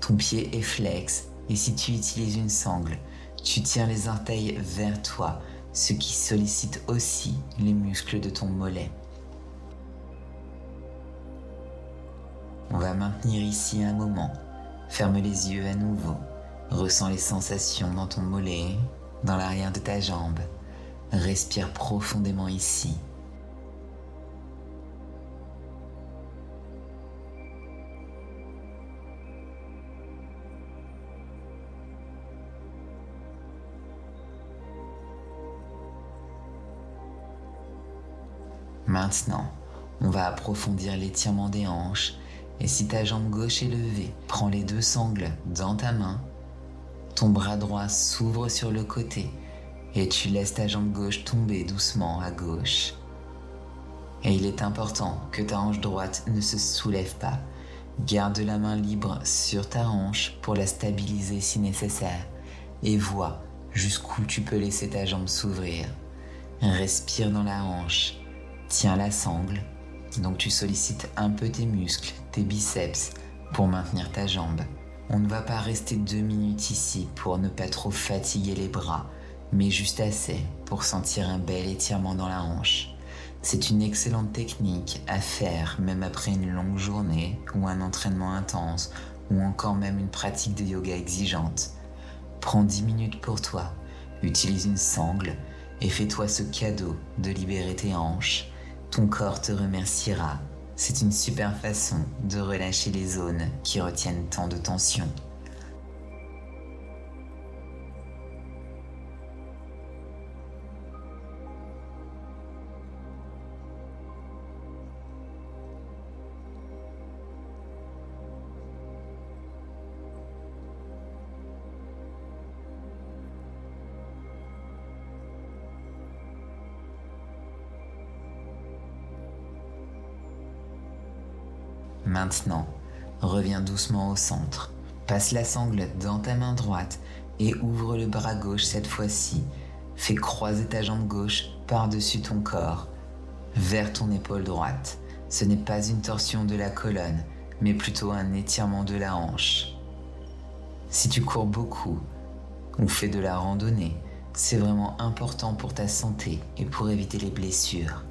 Ton pied est flex et si tu utilises une sangle, tu tires les orteils vers toi, ce qui sollicite aussi les muscles de ton mollet. On va maintenir ici un moment. Ferme les yeux à nouveau. Ressens les sensations dans ton mollet, dans l'arrière de ta jambe. Respire profondément ici. Maintenant, on va approfondir l'étirement des hanches et si ta jambe gauche est levée, prends les deux sangles dans ta main. Ton bras droit s'ouvre sur le côté et tu laisses ta jambe gauche tomber doucement à gauche. Et il est important que ta hanche droite ne se soulève pas. Garde la main libre sur ta hanche pour la stabiliser si nécessaire et vois jusqu'où tu peux laisser ta jambe s'ouvrir. Respire dans la hanche. Tiens la sangle, donc tu sollicites un peu tes muscles, tes biceps pour maintenir ta jambe. On ne va pas rester 2 minutes ici pour ne pas trop fatiguer les bras, mais juste assez pour sentir un bel étirement dans la hanche. C'est une excellente technique à faire même après une longue journée ou un entraînement intense ou encore même une pratique de yoga exigeante. Prends 10 minutes pour toi, utilise une sangle et fais-toi ce cadeau de libérer tes hanches. Ton corps te remerciera. C'est une super façon de relâcher les zones qui retiennent tant de tension. Maintenant, reviens doucement au centre. Passe la sangle dans ta main droite et ouvre le bras gauche cette fois-ci. Fais croiser ta jambe gauche par-dessus ton corps, vers ton épaule droite. Ce n'est pas une torsion de la colonne, mais plutôt un étirement de la hanche. Si tu cours beaucoup ou fais de la randonnée, c'est vraiment important pour ta santé et pour éviter les blessures.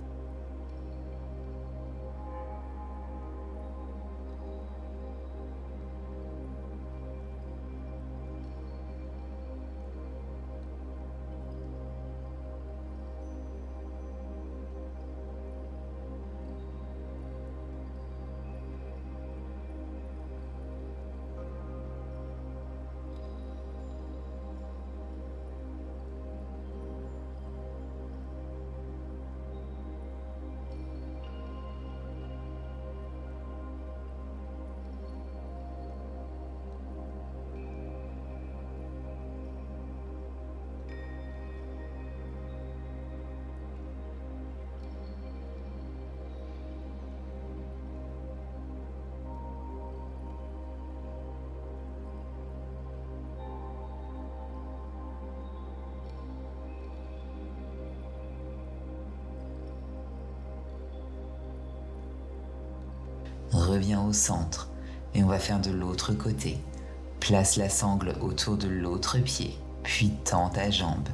Reviens au centre et on va faire de l'autre côté. Place la sangle autour de l'autre pied, puis tends ta jambe.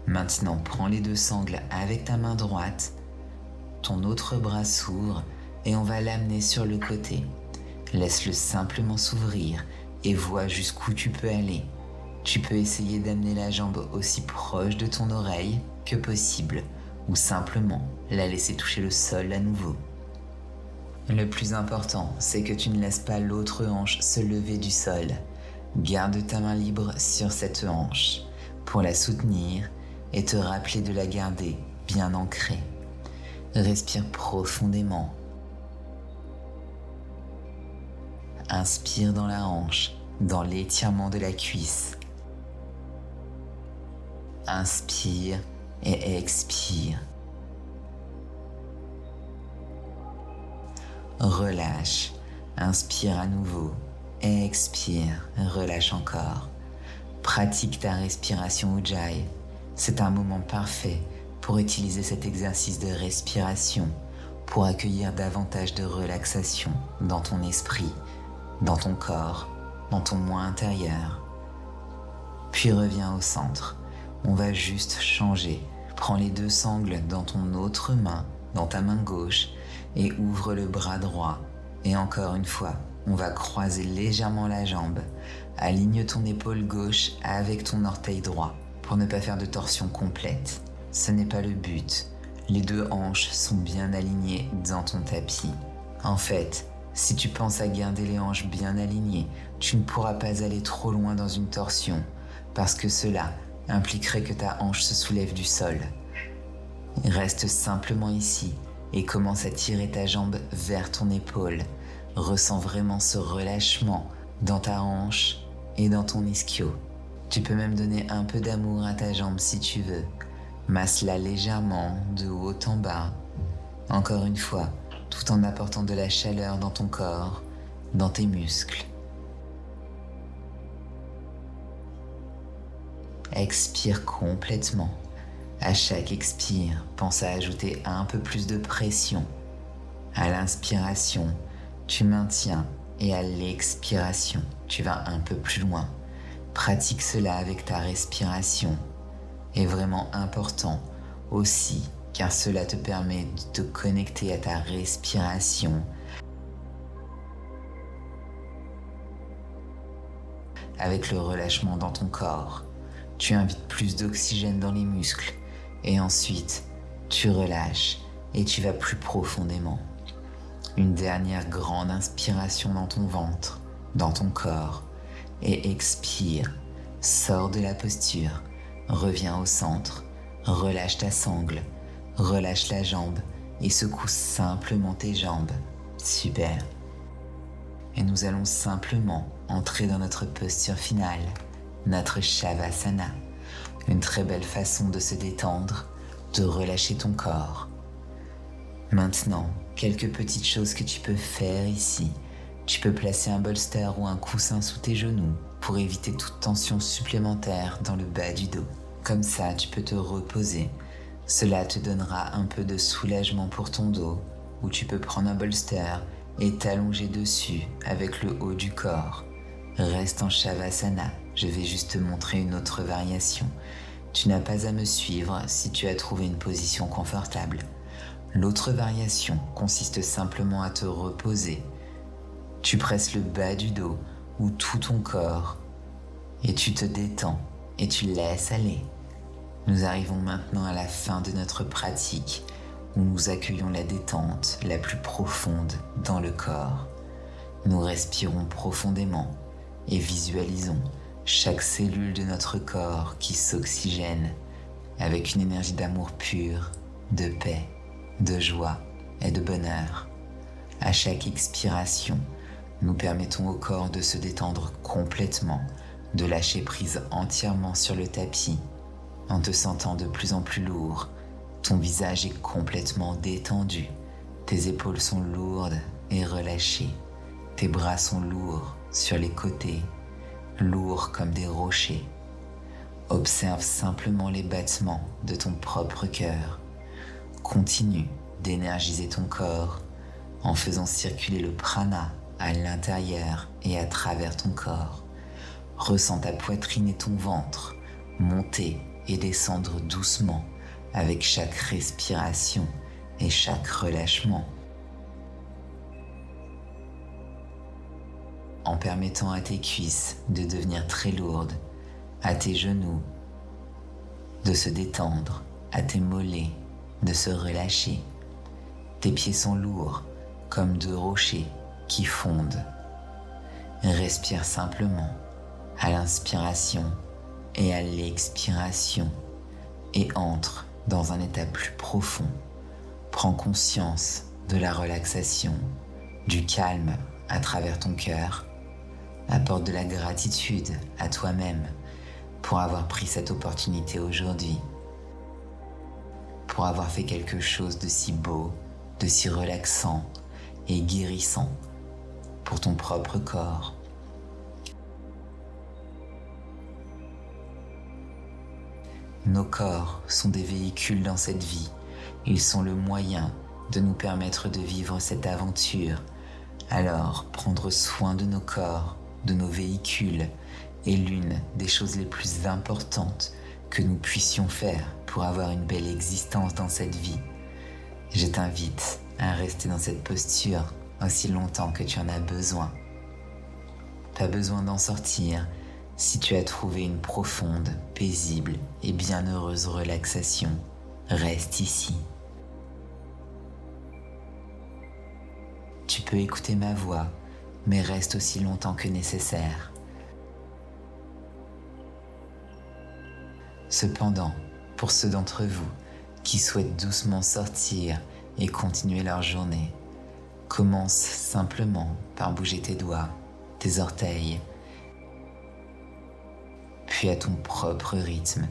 Maintenant, prends les 2 sangles avec ta main droite, ton autre bras s'ouvre et on va l'amener sur le côté. Laisse-le simplement s'ouvrir et vois jusqu'où tu peux aller. Tu peux essayer d'amener la jambe aussi proche de ton oreille que possible ou simplement la laisser toucher le sol à nouveau. Le plus important, c'est que tu ne laisses pas l'autre hanche se lever du sol. Garde ta main libre sur cette hanche pour la soutenir et te rappeler de la garder bien ancrée. Respire profondément. Inspire dans la hanche, dans l'étirement de la cuisse. Inspire et expire. Relâche. Inspire à nouveau. Expire. Relâche encore. Pratique ta respiration Ujjayi. C'est un moment parfait pour utiliser cet exercice de respiration pour accueillir davantage de relaxation dans ton esprit, dans ton corps, dans ton moi intérieur. Puis reviens au centre. On va juste changer. Prends les 2 sangles dans ton autre main, dans ta main gauche, et ouvre le bras droit. Et encore une fois, on va croiser légèrement la jambe. Aligne ton épaule gauche avec ton orteil droit pour ne pas faire de torsion complète. Ce n'est pas le but. Les 2 hanches sont bien alignées dans ton tapis. En fait, si tu penses à garder les hanches bien alignées, tu ne pourras pas aller trop loin dans une torsion, parce que cela impliquerait que ta hanche se soulève du sol. Reste simplement ici et commence à tirer ta jambe vers ton épaule. Ressens vraiment ce relâchement dans ta hanche et dans ton ischio. Tu peux même donner un peu d'amour à ta jambe si tu veux. Masse-la légèrement de haut en bas. Encore une fois, tout en apportant de la chaleur dans ton corps, dans tes muscles. Expire complètement. À chaque expire, pense à ajouter un peu plus de pression. À l'inspiration, tu maintiens et à l'expiration, tu vas un peu plus loin. Pratique cela avec ta respiration. Est vraiment important aussi car cela te permet de te connecter à ta respiration avec le relâchement dans ton corps. Tu invites plus d'oxygène dans les muscles et ensuite tu relâches et tu vas plus profondément. Une dernière grande inspiration dans ton ventre, dans ton corps et expire. Sors de la posture, reviens au centre, relâche ta sangle, relâche la jambe et secoue simplement tes jambes. Super. Et nous allons simplement entrer dans notre posture finale, notre Shavasana. Une très belle façon de se détendre, de relâcher ton corps. Maintenant, quelques petites choses que tu peux faire ici. Tu peux placer un bolster ou un coussin sous tes genoux pour éviter toute tension supplémentaire dans le bas du dos. Comme ça, tu peux te reposer. Cela te donnera un peu de soulagement pour ton dos, ou tu peux prendre un bolster et t'allonger dessus avec le haut du corps. Reste en Shavasana, je vais juste te montrer une autre variation. Tu n'as pas à me suivre si tu as trouvé une position confortable. L'autre variation consiste simplement à te reposer. Tu presses le bas du dos ou tout ton corps et tu te détends et tu laisses aller. Nous arrivons maintenant à la fin de notre pratique où nous accueillons la détente la plus profonde dans le corps. Nous respirons profondément et visualisons chaque cellule de notre corps qui s'oxygène avec une énergie d'amour pur, de paix, de joie et de bonheur. À chaque expiration, nous permettons au corps de se détendre complètement, de lâcher prise entièrement sur le tapis. En te sentant de plus en plus lourd, ton visage est complètement détendu, tes épaules sont lourdes et relâchées, tes bras sont lourds sur les côtés, lourds comme des rochers. Observe simplement les battements de ton propre cœur. Continue d'énergiser ton corps en faisant circuler le prana à l'intérieur et à travers ton corps. Ressens ta poitrine et ton ventre monter et descendre doucement avec chaque respiration et chaque relâchement. En permettant à tes cuisses de devenir très lourdes, à tes genoux de se détendre, à tes mollets de se relâcher. Tes pieds sont lourds comme deux rochers qui fondent. Respire simplement à l'inspiration et à l'expiration et entre dans un état plus profond. Prends conscience de la relaxation, du calme à travers ton cœur. Apporte de la gratitude à toi-même pour avoir pris cette opportunité aujourd'hui, pour avoir fait quelque chose de si beau, de si relaxant et guérissant pour ton propre corps. Nos corps sont des véhicules dans cette vie. Ils sont le moyen de nous permettre de vivre cette aventure. Alors, prendre soin de nos corps, de nos véhicules, est l'une des choses les plus importantes que nous puissions faire pour avoir une belle existence dans cette vie. Je t'invite à rester dans cette posture aussi longtemps que tu en as besoin. Pas besoin d'en sortir si tu as trouvé une profonde, paisible et bienheureuse relaxation. Reste ici. Tu peux écouter ma voix, mais reste aussi longtemps que nécessaire. Cependant, pour ceux d'entre vous qui souhaitent doucement sortir et continuer leur journée, commence simplement par bouger tes doigts, tes orteils, puis à ton propre rythme,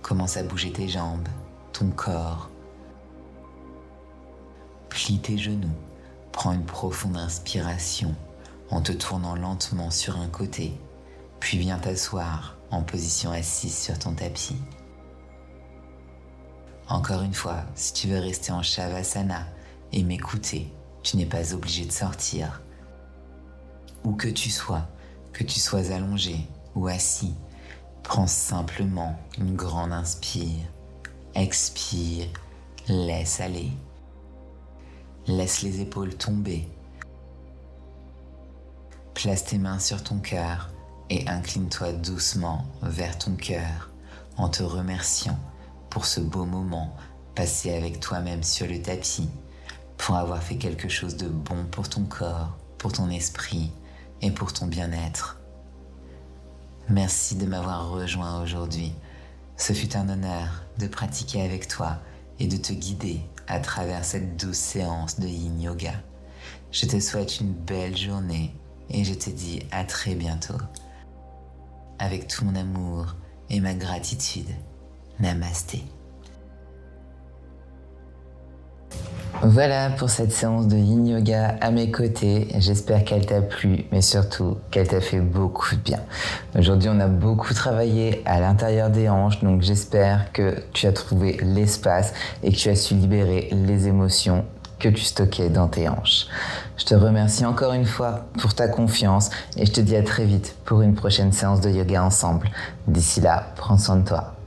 commence à bouger tes jambes, ton corps. Plie tes genoux, prends une profonde inspiration en te tournant lentement sur un côté, puis viens t'asseoir en position assise sur ton tapis. Encore une fois, si tu veux rester en Shavasana et m'écouter, tu n'es pas obligé de sortir. Où que tu sois allongé ou assis, prends simplement une grande inspire, expire, Laisse aller. Laisse les épaules tomber. Place tes mains sur ton cœur et incline-toi doucement vers ton cœur en te remerciant pour ce beau moment passé avec toi-même sur le tapis, pour avoir fait quelque chose de bon pour ton corps, pour ton esprit et pour ton bien-être. Merci de m'avoir rejoint aujourd'hui. Ce fut un honneur de pratiquer avec toi et de te guider à travers cette douce séance de Yin Yoga. Je te souhaite une belle journée et je te dis à très bientôt. Avec tout mon amour et ma gratitude. Namasté. Voilà pour cette séance de Yin Yoga à mes côtés. J'espère qu'elle t'a plu, mais surtout qu'elle t'a fait beaucoup de bien. Aujourd'hui, on a beaucoup travaillé à l'intérieur des hanches, donc j'espère que tu as trouvé l'espace et que tu as su libérer les émotions que tu stockais dans tes hanches. Je te remercie encore une fois pour ta confiance et je te dis à très vite pour une prochaine séance de yoga ensemble. D'ici là, prends soin de toi.